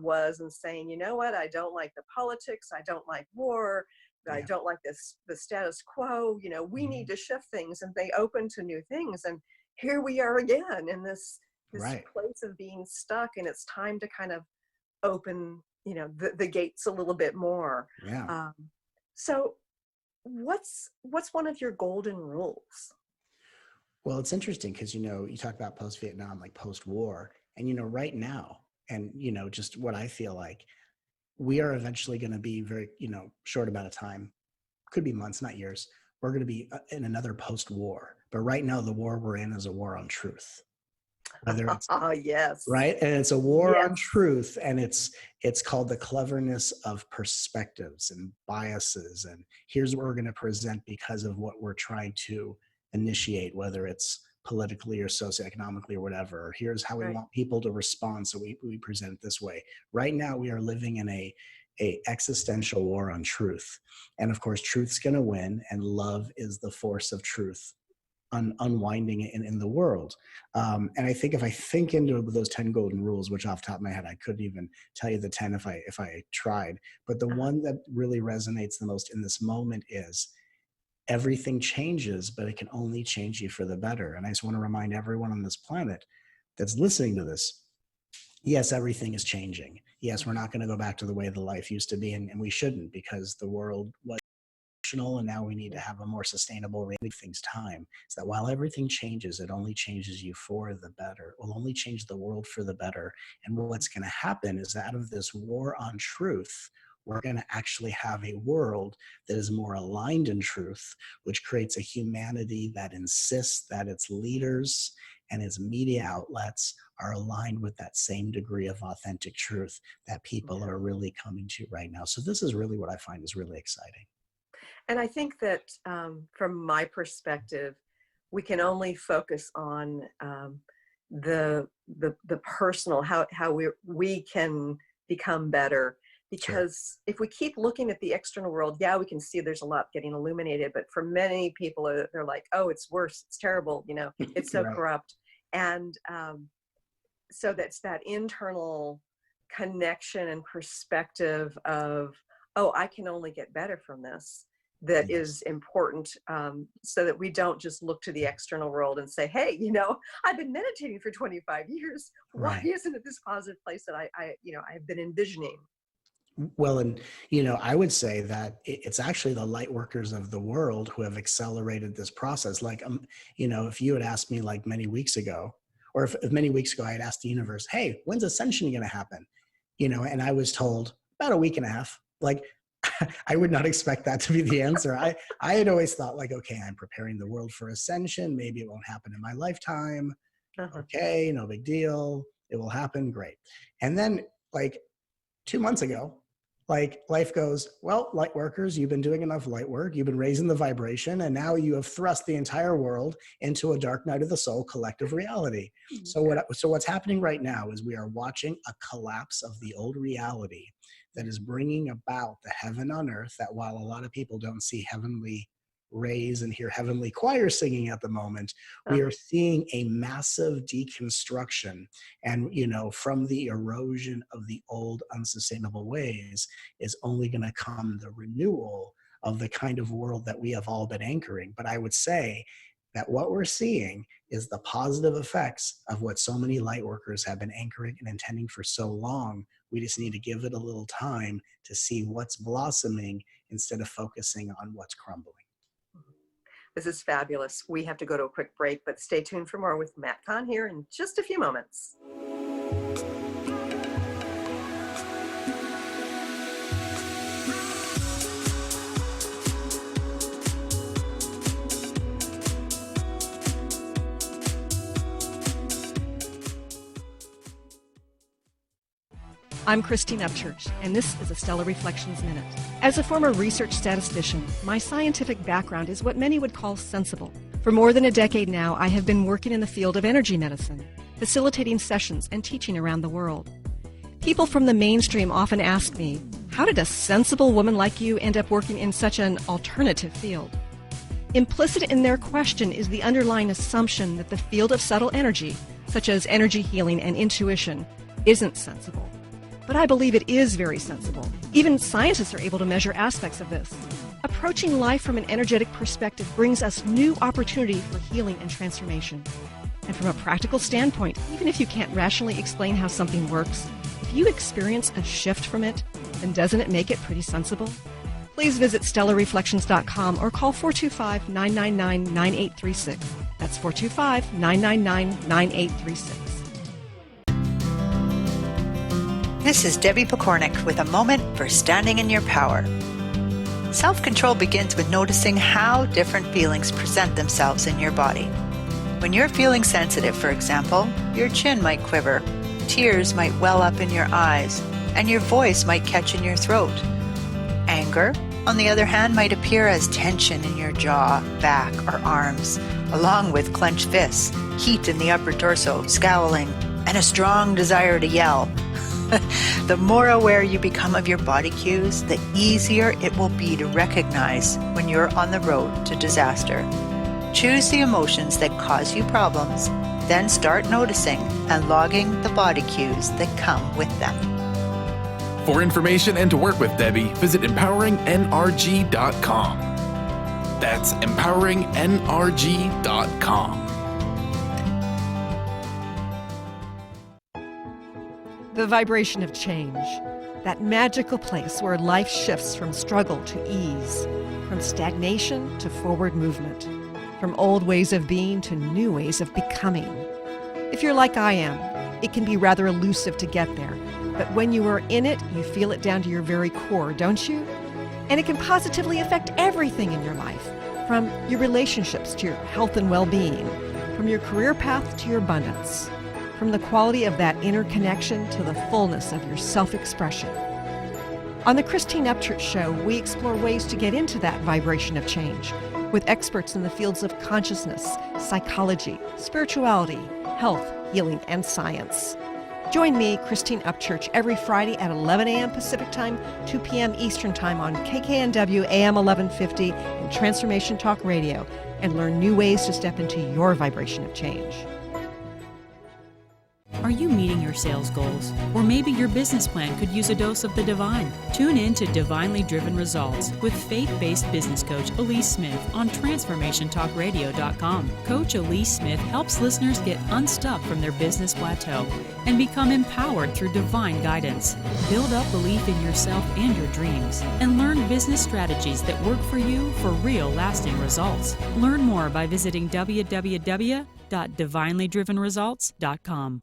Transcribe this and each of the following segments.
was and saying, you know what, I don't like the politics, I don't like war, I don't like the status quo, we need to shift things, and they open to new things. And here we are again in this place of being stuck, and it's time to kind of open, the gates a little bit more. Yeah. So what's one of your golden rules? Well, it's interesting because, you talk about post-Vietnam, like post-war, and, right now, and, just what I feel like, we are eventually going to be very, short amount of time, could be months, not years. We're going to be in another post-war. But right now, the war we're in is a war on truth. Whether it's yes, right, and it's a war on truth, and it's called the cleverness of perspectives and biases. And here's what we're going to present because of what we're trying to initiate, whether it's politically or socioeconomically or whatever. Or here's how we want people to respond, so we present it this way. Right now, we are living in a existential war on truth, and of course, truth's going to win, and love is the force of truth unwinding it in the world. And I think if I think into those 10 golden rules, which off the top of my head, I couldn't even tell you the 10 if I tried, but the one that really resonates the most in this moment is everything changes, but it can only change you for the better. And I just want to remind everyone on this planet that's listening to this, yes, everything is changing. Yes, we're not going to go back to the way the life used to be, and we shouldn't, because the world was, and now we need to have a more sustainable rate of things time. So that while everything changes, it only changes you for the better. It will only change the world for the better. And what's going to happen is, out of this war on truth, we're going to actually have a world that is more aligned in truth, which creates a humanity that insists that its leaders and its media outlets are aligned with that same degree of authentic truth that people are really coming to right now. So this is really what I find is really exciting. And I think that from my perspective, we can only focus on the personal, how we can become better. Because if we keep looking at the external world, we can see there's a lot getting illuminated. But for many people, they're like, oh, it's worse, it's terrible, it's so corrupt. And so that's that internal connection and perspective of, oh, I can only get better from this. That is important, so that we don't just look to the external world and say, hey, I've been meditating for 25 years. Why isn't it this positive place that I've been envisioning? Well, and, I would say that it's actually the light workers of the world who have accelerated this process. Like, if you had asked me like many weeks ago, or if many weeks ago I had asked the universe, hey, when's ascension going to happen? And I was told about a week and a half. Like, I would not expect that to be the answer. I had always thought, like, okay, I'm preparing the world for ascension. Maybe it won't happen in my lifetime. Okay, no big deal. It will happen. Great. And then like 2 months ago, like life goes, well, light workers, you've been doing enough light work. You've been raising the vibration, and now you have thrust the entire world into a dark night of the soul collective reality. So what's happening right now is we are watching a collapse of the old reality that is bringing about the heaven on earth, that while a lot of people don't see heavenly rays and hear heavenly choir singing at the moment, we are seeing a massive deconstruction. And, from the erosion of the old unsustainable ways is only going to come the renewal of the kind of world that we have all been anchoring. But I would say that what we're seeing is the positive effects of what so many light workers have been anchoring and intending for so long. We just need to give it a little time to see what's blossoming instead of focusing on what's crumbling. This is fabulous. We have to go to a quick break, but stay tuned for more with Matt Kahn here in just a few moments. I'm Christine Upchurch, and this is a Stellar Reflections Minute. As a former research statistician, my scientific background is what many would call sensible. For more than a decade now, I have been working in the field of energy medicine, facilitating sessions and teaching around the world. People from the mainstream often ask me, how did a sensible woman like you end up working in such an alternative field? Implicit in their question is the underlying assumption that the field of subtle energy, such as energy healing and intuition, isn't sensible. but I believe it is very sensible. Even scientists are able to measure aspects of this. Approaching life from an energetic perspective brings us new opportunity for healing and transformation. And from a practical standpoint, even if you can't rationally explain how something works, if you experience a shift from it, then doesn't it make it pretty sensible? Please visit stellarreflections.com or call 425-999-9836. That's 425-999-9836. This is Debbie Pokornik with a moment for standing in your power. Self-control begins with noticing how different feelings present themselves in your body. When you're feeling sensitive, for example, your chin might quiver, tears might well up in your eyes, and your voice might catch in your throat. Anger, on the other hand, might appear as tension in your jaw, back, or arms, along with clenched fists, heat in the upper torso, scowling, and a strong desire to yell. The more aware you become of your body cues, the easier it will be to recognize when you're on the road to disaster. Choose the emotions that cause you problems, then start noticing and logging the body cues that come with them. For information and to work with Debbie, visit empoweringnrg.com. That's empoweringnrg.com. The vibration of change, that magical place where life shifts from struggle to ease, from stagnation to forward movement, from old ways of being to new ways of becoming. If you're like I am, it can be rather elusive to get there, but when you are in it, you feel it down to your very core, don't you? And it can positively affect everything in your life, from your relationships to your health and well-being, from your career path to your abundance, from the quality of that inner connection to the fullness of your self-expression. On the Christine Upchurch Show, we explore ways to get into that vibration of change with experts in the fields of consciousness, psychology, spirituality, health, healing, and science. Join me, Christine Upchurch, every Friday at 11 a.m. Pacific Time, 2 p.m. Eastern Time on KKNW AM 1150 and Transformation Talk Radio, and learn new ways to step into your vibration of change. Are you meeting your sales goals? Or maybe your business plan could use a dose of the divine? Tune in to Divinely Driven Results with faith-based business coach Elise Smith on TransformationTalkRadio.com. Coach Elise Smith helps listeners get unstuck from their business plateau and become empowered through divine guidance. Build up belief in yourself and your dreams, and learn business strategies that work for you for real lasting results. Learn more by visiting www.divinelydrivenresults.com.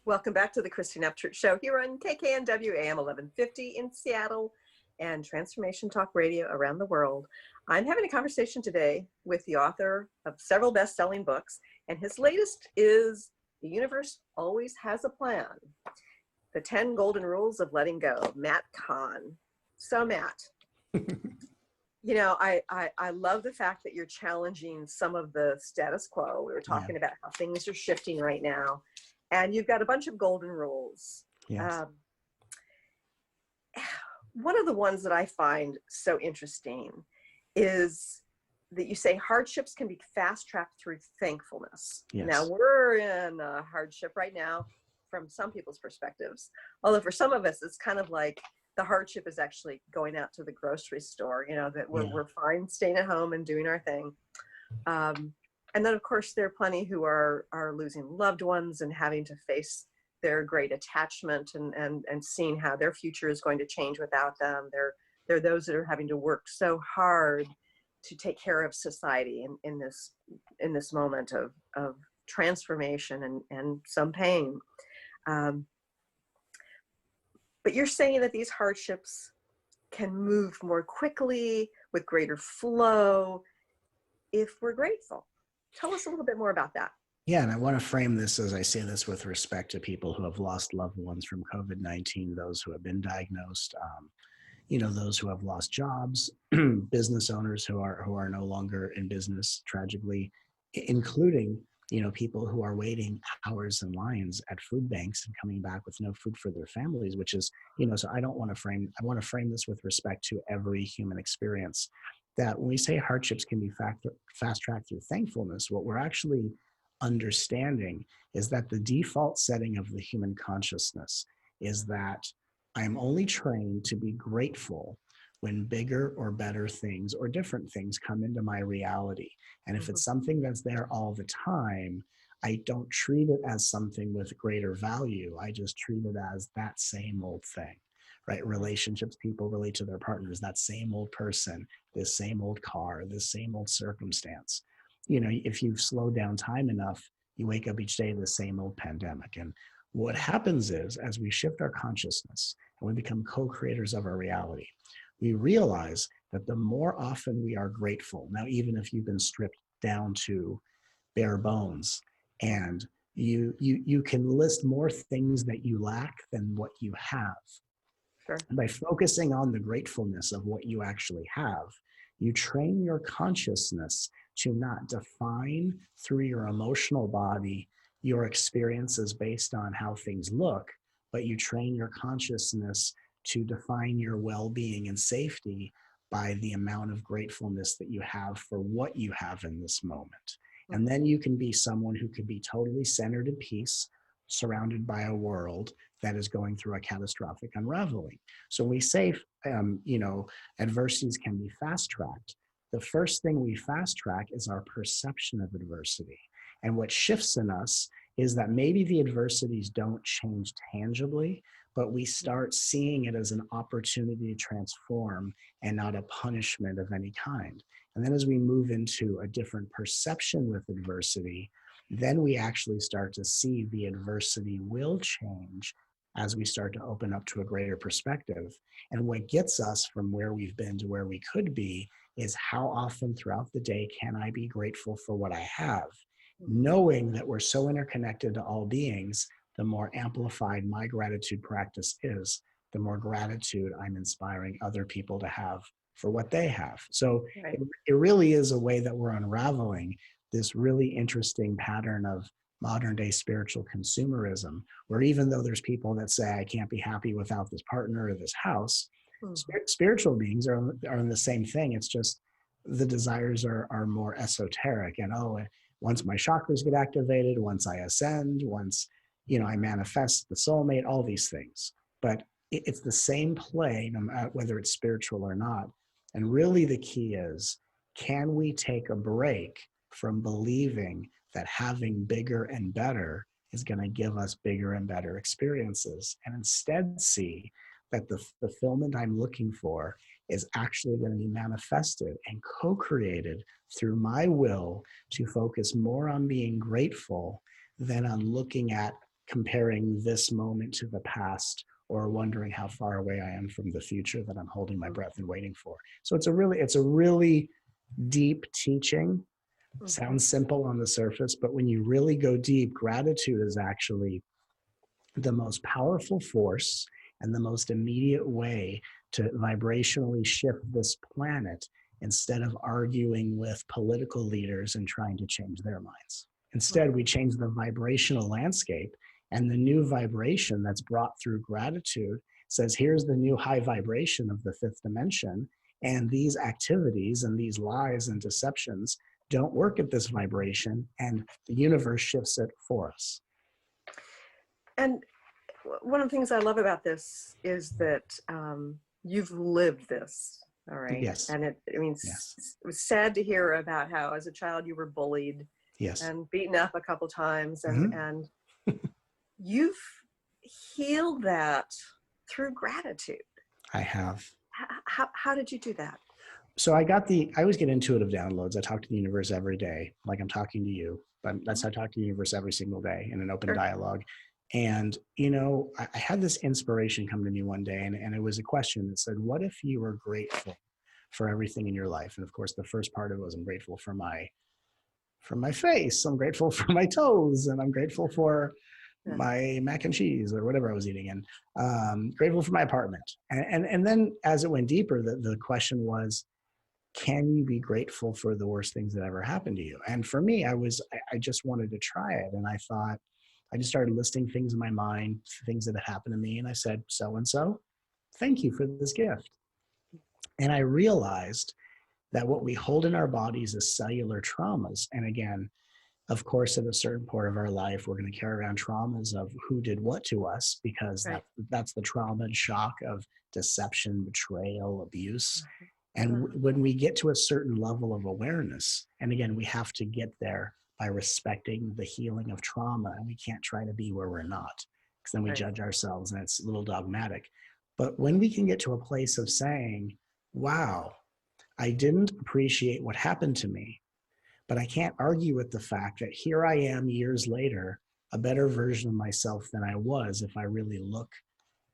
Welcome back to the Christine Upchurch Show here on KKNW AM 1150 in Seattle and Transformation Talk Radio around the world. I'm having a conversation today with the author of several best-selling books, and his latest is The Universe Always Has a Plan, The 10 Golden Rules of Letting Go, Matt Kahn. So Matt, you know, I love the fact that you're challenging some of the status quo. We were talking about how things are shifting right now. And you've got a bunch of golden rules. Yes. One of the ones that I find so interesting is that you say hardships can be fast-tracked through thankfulness. Yes. Now, we're in a hardship right now from some people's perspectives. Although for some of us, it's kind of like the hardship is actually going out to the grocery store, you know, that we're fine staying at home and doing our thing. And then, of course, there are plenty who are losing loved ones and having to face their great attachment and seeing how their future is going to change without them. There are those that are having to work so hard to take care of society in this moment of transformation and some pain. But you're saying that these hardships can move more quickly with greater flow if we're grateful. Tell us a little bit more about that. Yeah, and I want to frame this as I say this with respect to people who have lost loved ones from COVID-19, those who have been diagnosed, those who have lost jobs, business owners who are no longer in business, tragically, including, people who are waiting hours in lines at food banks and coming back with no food for their families, which is, so I want to frame this with respect to every human experience, that when we say hardships can be fast tracked through thankfulness, what we're actually understanding is that the default setting of the human consciousness is that I am only trained to be grateful when bigger or better things or different things come into my reality. And if it's something that's there all the time, I don't treat it as something with greater value. I just treat it as that same old thing, right? Relationships, people relate to their partners, that same old person, this same old car, this same old circumstance. If you've slowed down time enough, you wake up each day the same old pandemic. And what happens is, as we shift our consciousness and we become co-creators of our reality, we realize that the more often we are grateful, now, even if you've been stripped down to bare bones, and you can list more things that you lack than what you have. Sure. By focusing on the gratefulness of what you actually have, you train your consciousness to not define through your emotional body your experiences based on how things look, but you train your consciousness to define your well-being and safety by the amount of gratefulness that you have for what you have in this moment. And then you can be someone who could be totally centered in peace, surrounded by a world that is going through a catastrophic unraveling. So we say, adversities can be fast-tracked. The first thing we fast-track is our perception of adversity. And what shifts in us is that maybe the adversities don't change tangibly, but we start seeing it as an opportunity to transform and not a punishment of any kind. And then as we move into a different perception with adversity, then we actually start to see the adversity will change as we start to open up to a greater perspective. And what gets us from where we've been to where we could be is how often throughout the day can I be grateful for what I have? Knowing that we're so interconnected to all beings, the more amplified my gratitude practice is, the more gratitude I'm inspiring other people to have for what they have. So Right. it really is a way that we're unraveling this really interesting pattern of modern day spiritual consumerism, where even though there's people that say, I can't be happy without this partner or this house, spiritual beings are in the same thing. It's just the desires are more esoteric. And once my chakras get activated, once I ascend, once I manifest the soulmate, all these things. But it's the same play, no matter whether it's spiritual or not. And really the key is, can we take a break from believing that having bigger and better is going to give us bigger and better experiences, and instead see that the fulfillment I'm looking for is actually going to be manifested and co-created through my will to focus more on being grateful than on looking at comparing this moment to the past, or wondering how far away I am from the future that I'm holding my breath and waiting for. So it's a really deep teaching. Sounds simple on the surface, but when you really go deep, gratitude is actually the most powerful force and the most immediate way to vibrationally shift this planet, instead of arguing with political leaders and trying to change their minds. Instead, we change the vibrational landscape, and the new vibration that's brought through gratitude says, here's the new high vibration of the fifth dimension, and these activities and these lies and deceptions don't work at this vibration, and the universe shifts it for us. And one of the things I love about this is that you've lived this, all right? Yes. And it was sad to hear about how as a child you were bullied, yes, and beaten up a couple times, and you've healed that through gratitude. I have. How did you do that? So I always get intuitive downloads. I talk to the universe every day, like I'm talking to you, but that's how I talk to the universe every single day in an open dialogue. And, I had this inspiration come to me one day, and it was a question that said, what if you were grateful for everything in your life? And of course, the first part of it was, I'm grateful for my face. I'm grateful for my toes, and I'm grateful for my mac and cheese or whatever I was eating, and grateful for my apartment. And then as it went deeper, the question was, can you be grateful for the worst things that ever happened to you? And for me, I just wanted to try it. And I thought, I just started listing things in my mind, things that had happened to me. And I said, so and so, thank you for this gift. And I realized that what we hold in our bodies is cellular traumas. And again, of course, at a certain point of our life, we're going to carry around traumas of who did what to us, because Right. that's the trauma and shock of deception, betrayal, abuse. Mhm. And when we get to a certain level of awareness, and again, we have to get there by respecting the healing of trauma, and we can't try to be where we're not, because then we Right. judge ourselves and it's a little dogmatic. But when we can get to a place of saying, wow, I didn't appreciate what happened to me, but I can't argue with the fact that here I am years later, a better version of myself than I was if I really look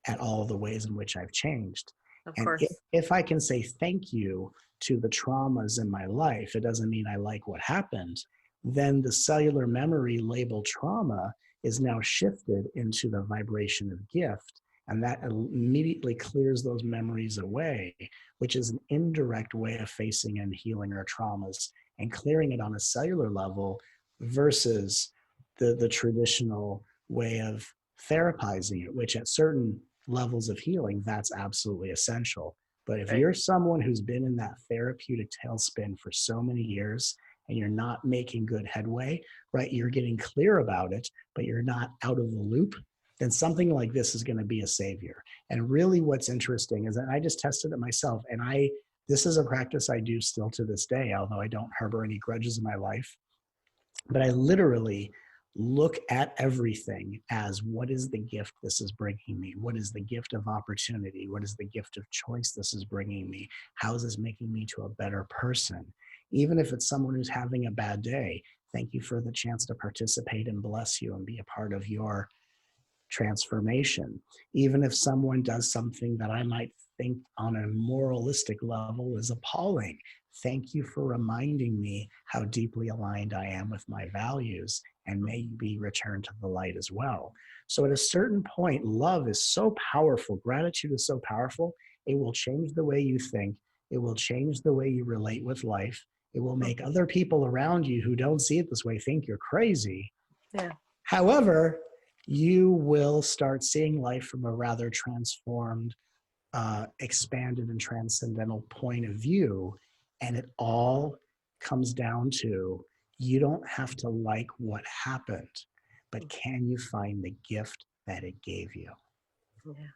at all the ways in which I've changed. Of And course. if I can say thank you to the traumas in my life, it doesn't mean I like what happened, then the cellular memory labeled trauma is now shifted into the vibration of gift. And that immediately clears those memories away, which is an indirect way of facing and healing our traumas and clearing it on a cellular level versus the traditional way of therapizing it, which at certain levels of healing, that's absolutely essential. But if Right. you're someone who's been in that therapeutic tailspin for so many years and you're not making good headway, right? You're getting clear about it, but you're not out of the loop, then something like this is going to be a savior. And really what's interesting is that I just tested it myself, and this is a practice I do still to this day, although I don't harbor any grudges in my life. But I literally look at everything as, what is the gift this is bringing me? What is the gift of opportunity? What is the gift of choice this is bringing me? How is this making me to a better person? Even if it's someone who's having a bad day, thank you for the chance to participate and bless you and be a part of your transformation. Even if someone does something that I might think on a moralistic level is appalling, thank you for reminding me how deeply aligned I am with my values, and may you be returned to the light as well. So at a certain point, love is so powerful, gratitude is so powerful, it will change the way you think, it will change the way you relate with life, it will make other people around you who don't see it this way think you're crazy. Yeah. However, you will start seeing life from a rather transformed, expanded and transcendental point of view. And it all comes down to, you don't have to like what happened, but can you find the gift that it gave you? Yeah.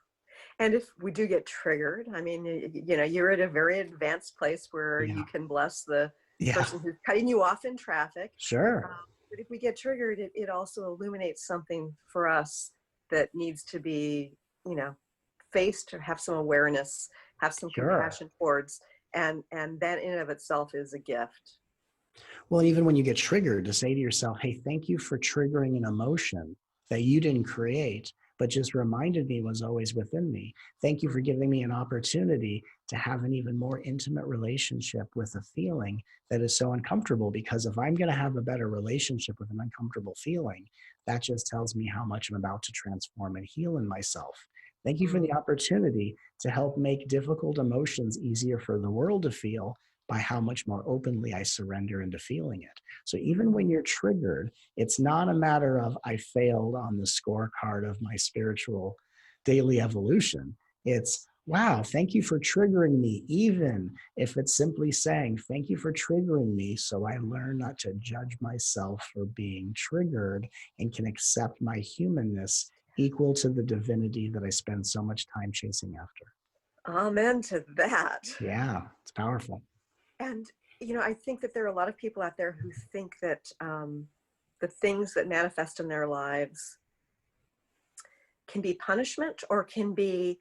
And if we do get triggered, I mean, you're at a very advanced place where Yeah. you can bless the Yeah, person who's cutting you off in traffic. sure. But if we get triggered, it also illuminates something for us that needs to be, faced, or have some awareness, have some Sure. compassion towards, and that in and of itself is a gift. Well, even when you get triggered, to say to yourself, hey, thank you for triggering an emotion that you didn't create, but just reminded me was always within me. Thank you for giving me an opportunity to have an even more intimate relationship with a feeling that is so uncomfortable. Because if I'm going to have a better relationship with an uncomfortable feeling, that just tells me how much I'm about to transform and heal in myself. Thank you for the opportunity to help make difficult emotions easier for the world to feel by how much more openly I surrender into feeling it. So even when you're triggered, it's not a matter of I failed on the scorecard of my spiritual daily evolution. It's, wow, thank you for triggering me, even if it's simply saying, thank you for triggering me, so I learn not to judge myself for being triggered and can accept my humanness equal to the divinity that I spend so much time chasing after. Amen to that. Yeah, it's powerful. And, I think that there are a lot of people out there who think that the things that manifest in their lives can be punishment or can be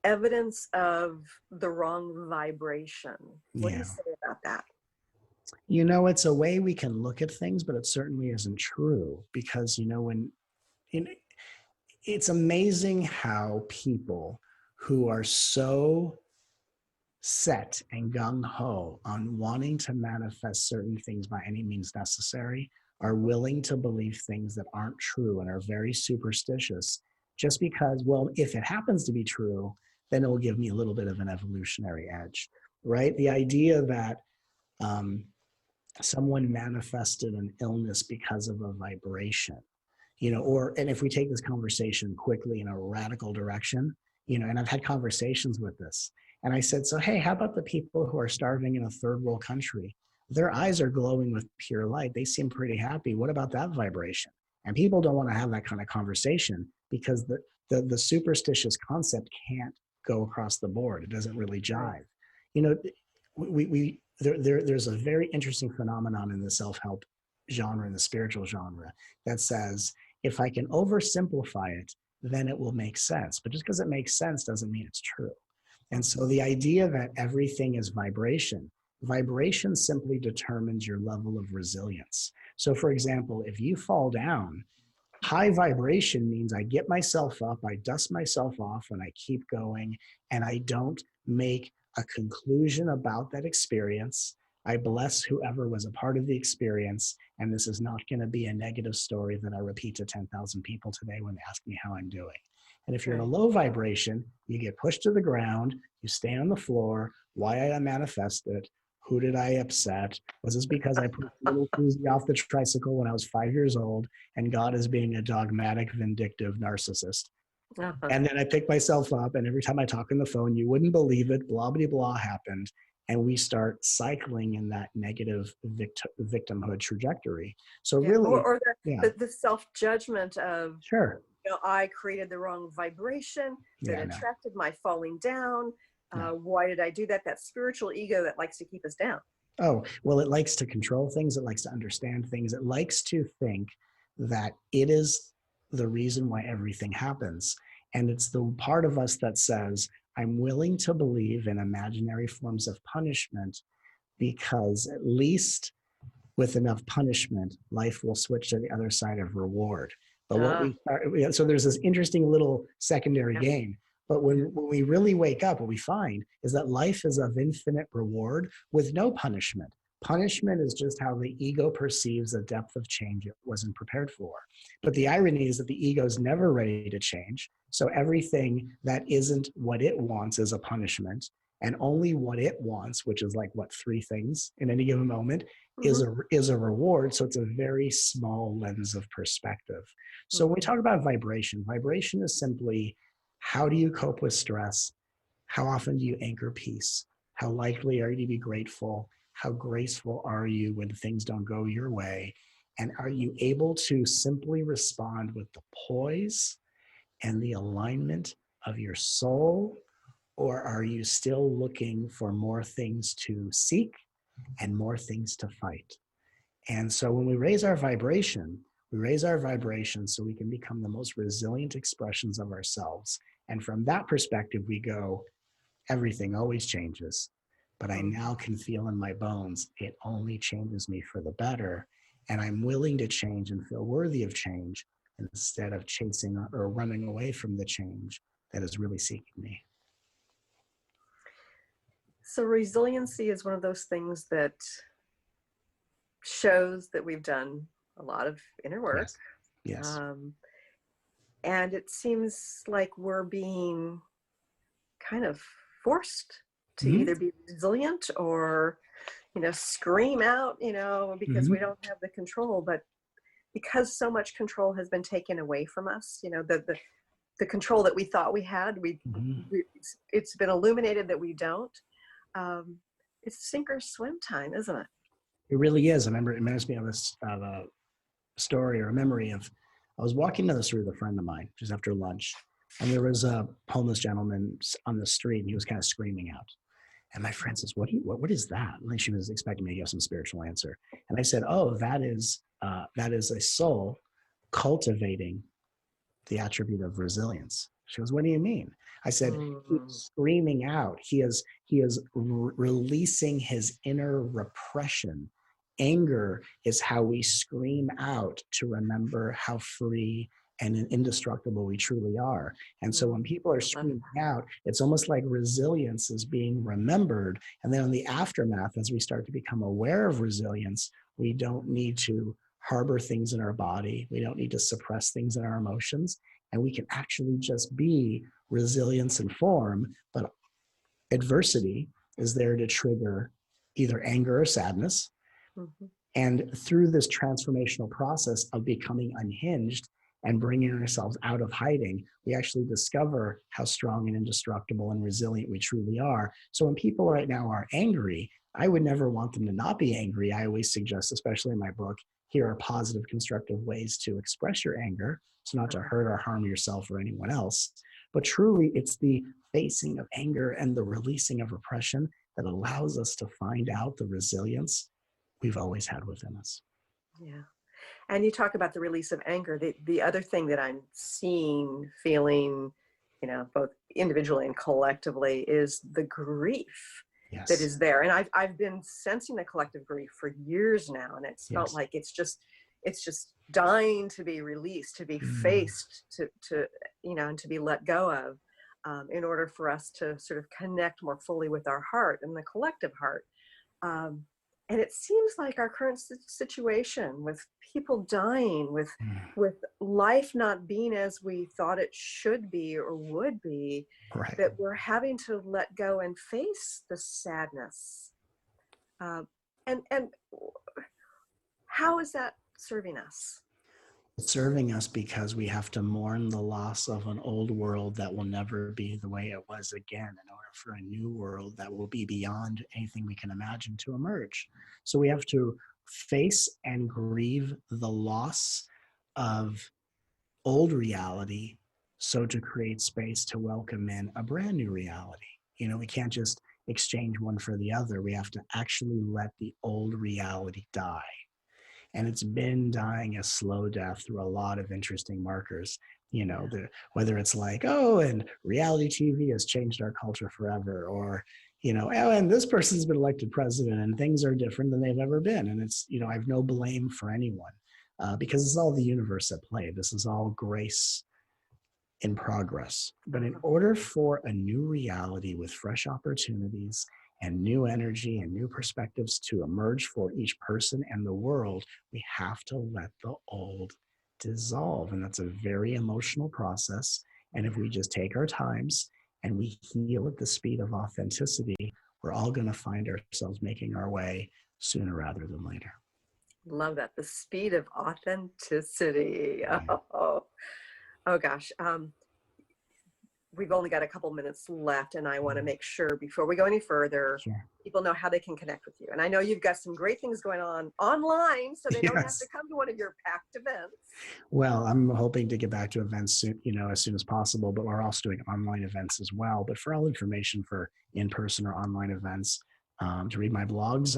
evidence of the wrong vibration. What do you Yeah. say about that? It's a way we can look at things, but it certainly isn't true, because, it's amazing how people who are so set and gung-ho on wanting to manifest certain things by any means necessary are willing to believe things that aren't true and are very superstitious, just because, well, if it happens to be true, then it will give me a little bit of an evolutionary edge. right? The idea that someone manifested an illness because of a vibration, and if we take this conversation quickly in a radical direction, and I've had conversations with this, and I said, so, hey, how about the people who are starving in a third world country? Their eyes are glowing with pure light. They seem pretty happy. What about that vibration? And people don't want to have that kind of conversation because the superstitious concept can't go across the board. It doesn't really jive. There's a very interesting phenomenon in the self-help genre, in the spiritual genre, that says, if I can oversimplify it, then it will make sense. But just because it makes sense doesn't mean it's true. And so the idea that everything is vibration simply determines your level of resilience. So for example, if you fall down, high vibration means I get myself up, I dust myself off, and I keep going, and I don't make a conclusion about that experience. I bless whoever was a part of the experience, and this is not going to be a negative story that I repeat to 10,000 people today when they ask me how I'm doing. And if you're in a low vibration, you get pushed to the ground, you stay on the floor. Why did I manifest it? Who did I upset? Was this because I put little Susie off the tricycle when I was 5 years old, and God is being a dogmatic, vindictive narcissist? And then I pick myself up, and every time I talk on the phone, you wouldn't believe it, blah, blah, blah happened. And we start cycling in that negative victimhood trajectory. So really, or the self-judgment of, sure, I created the wrong vibration that attracted my falling down. Why did I do that? That spiritual ego that likes to keep us down. Oh, well, it likes to control things. It likes to understand things. It likes to think that it is the reason why everything happens. And it's the part of us that says, I'm willing to believe in imaginary forms of punishment, because at least with enough punishment, life will switch to the other side of reward. But so there's this interesting little secondary game. But when we really wake up, what we find is that life is of infinite reward with no punishment. Punishment is just how the ego perceives a depth of change it wasn't prepared for. But the irony is that the ego is never ready to change. So everything that isn't what it wants is a punishment. And only what it wants, which is like, what, 3 things in any given moment, is a reward. So it's a very small lens of perspective. So when we talk about vibration is simply, how do you cope with stress? How often do you anchor peace? How likely are you to be grateful? How graceful are you when things don't go your way? And are you able to simply respond with the poise and the alignment of your soul? Or are you still looking for more things to seek and more things to fight? And so when we raise our vibration so we can become the most resilient expressions of ourselves. And from that perspective, we go, everything always changes, but I now can feel in my bones, it only changes me for the better. And I'm willing to change and feel worthy of change instead of chasing or running away from the change that is really seeking me. So resiliency is one of those things that shows that we've done a lot of inner work. Yes. And it seems like we're being kind of forced to either be resilient or, scream out, because we don't have the control. But because so much control has been taken away from us, the control that we thought we had, it's been illuminated that we don't. It's sink or swim time, isn't it? It really is. I remember, it reminds me of a story or a memory of, I was walking down the street with a friend of mine just after lunch, and there was a homeless gentleman on the street, and he was kind of screaming out. And my friend says, what is that? And she was expecting me to give some spiritual answer. And I said, oh, that is a soul cultivating the attribute of resilience. She goes, what do you mean? I said, he's screaming out. He is releasing his inner repression. Anger is how we scream out to remember how free and indestructible we truly are. And so when people are screaming out, it's almost like resilience is being remembered. And then in the aftermath, as we start to become aware of resilience, we don't need to harbor things in our body. We don't need to suppress things in our emotions. And we can actually just be resilience in form, but adversity is there to trigger either anger or sadness. Mhm. And through this transformational process of becoming unhinged and bringing ourselves out of hiding, we actually discover how strong and indestructible and resilient we truly are. So when people right now are angry, I would never want them to not be angry. I always suggest, especially in my book, here are positive, constructive ways to express your anger. So not to hurt or harm yourself or anyone else, but truly it's the facing of anger and the releasing of repression that allows us to find out the resilience we've always had within us. Yeah. And you talk about the release of anger. The other thing that I'm seeing, feeling, both individually and collectively, is the grief that Yes. is there. And I've been sensing the collective grief for years now, and it's felt Yes. like it's just dying to be released, to be faced, to and to be let go of, in order for us to sort of connect more fully with our heart and the collective heart. And it seems like our current situation, with people dying, with life not being as we thought it should be or would be, Right. that we're having to let go and face the sadness. And how is that serving us? It's serving us because we have to mourn the loss of an old world that will never be the way it was again in order for a new world that will be beyond anything we can imagine to emerge. So we have to face and grieve the loss of old reality, so to create space to welcome in a brand new reality. We can't just exchange one for the other. We have to actually let the old reality die. And it's been dying a slow death through a lot of interesting markers. Whether it's like, oh, and reality TV has changed our culture forever, or, oh, and this person's been elected president and things are different than they've ever been. And it's, I have no blame for anyone, because it's all the universe at play. This is all grace in progress. But in order for a new reality with fresh opportunities and new energy and new perspectives to emerge for each person and the world, we have to let the old dissolve. And that's a very emotional process. And if we just take our times and we heal at the speed of authenticity, we're all going to find ourselves making our way sooner rather than later. Love that. The speed of authenticity. Right. Oh gosh. We've only got a couple minutes left, and I want to make sure before we go any further, Sure. people know how they can connect with you. And I know you've got some great things going on online, so they don't have to come to one of your packed events. Well, I'm hoping to get back to events soon, as soon as possible, but we're also doing online events as well. But for all information for in-person or online events, to read my blogs,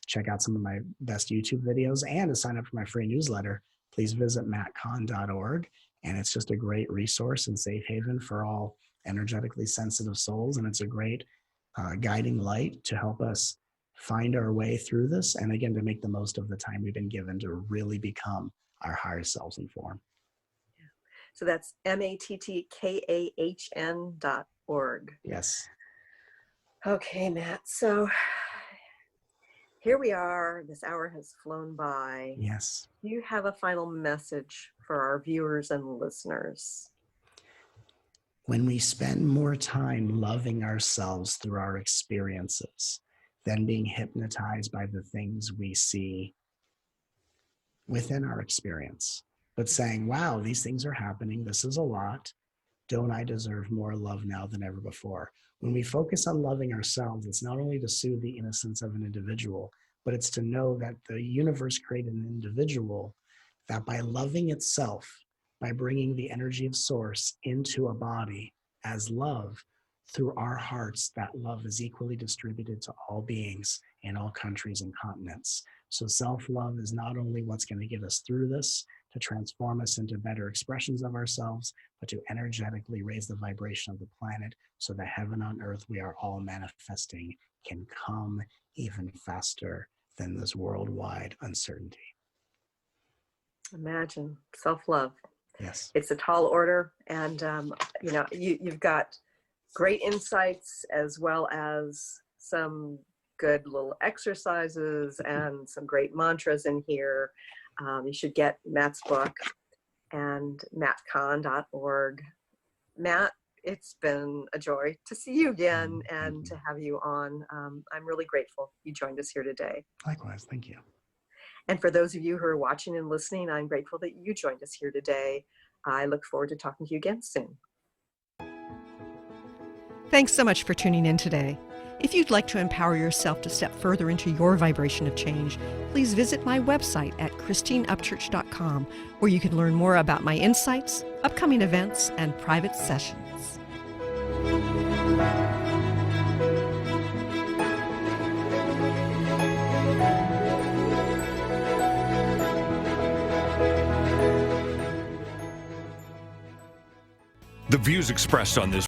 check out some of my best YouTube videos, and to sign up for my free newsletter, please visit mattkahn.org. And it's just a great resource and safe haven for all energetically sensitive souls. And it's a great guiding light to help us find our way through this. And again, to make the most of the time we've been given to really become our higher selves in form. Yeah. So that's mattkahn.org. Yes. Okay, Matt. So here we are. This hour has flown by. Yes. Do you have a final message for our viewers and listeners? When we spend more time loving ourselves through our experiences than being hypnotized by the things we see within our experience, but saying, wow, these things are happening. This is a lot. Don't I deserve more love now than ever before? When we focus on loving ourselves, it's not only to soothe the innocence of an individual, but it's to know that the universe created an individual that by loving itself, by bringing the energy of source into a body as love, through our hearts, that love is equally distributed to all beings in all countries and continents. So self-love is not only what's going to get us through this, to transform us into better expressions of ourselves, but to energetically raise the vibration of the planet so that heaven on earth we are all manifesting can come even faster than this worldwide uncertainty. Imagine self-love. Yes. It's a tall order, and you've got great insights as well as some good little exercises and some great mantras in here. You should get Matt's book and mattkahn.org. Matt, it's been a joy to see you again and to have you on. I'm really grateful you joined us here today. Likewise, thank you. And for those of you who are watching and listening, I'm grateful that you joined us here today. I look forward to talking to you again soon. Thanks so much for tuning in today. If you'd like to empower yourself to step further into your vibration of change, please visit my website at christineupchurch.com, where you can learn more about my insights, upcoming events, and private sessions. The views expressed on this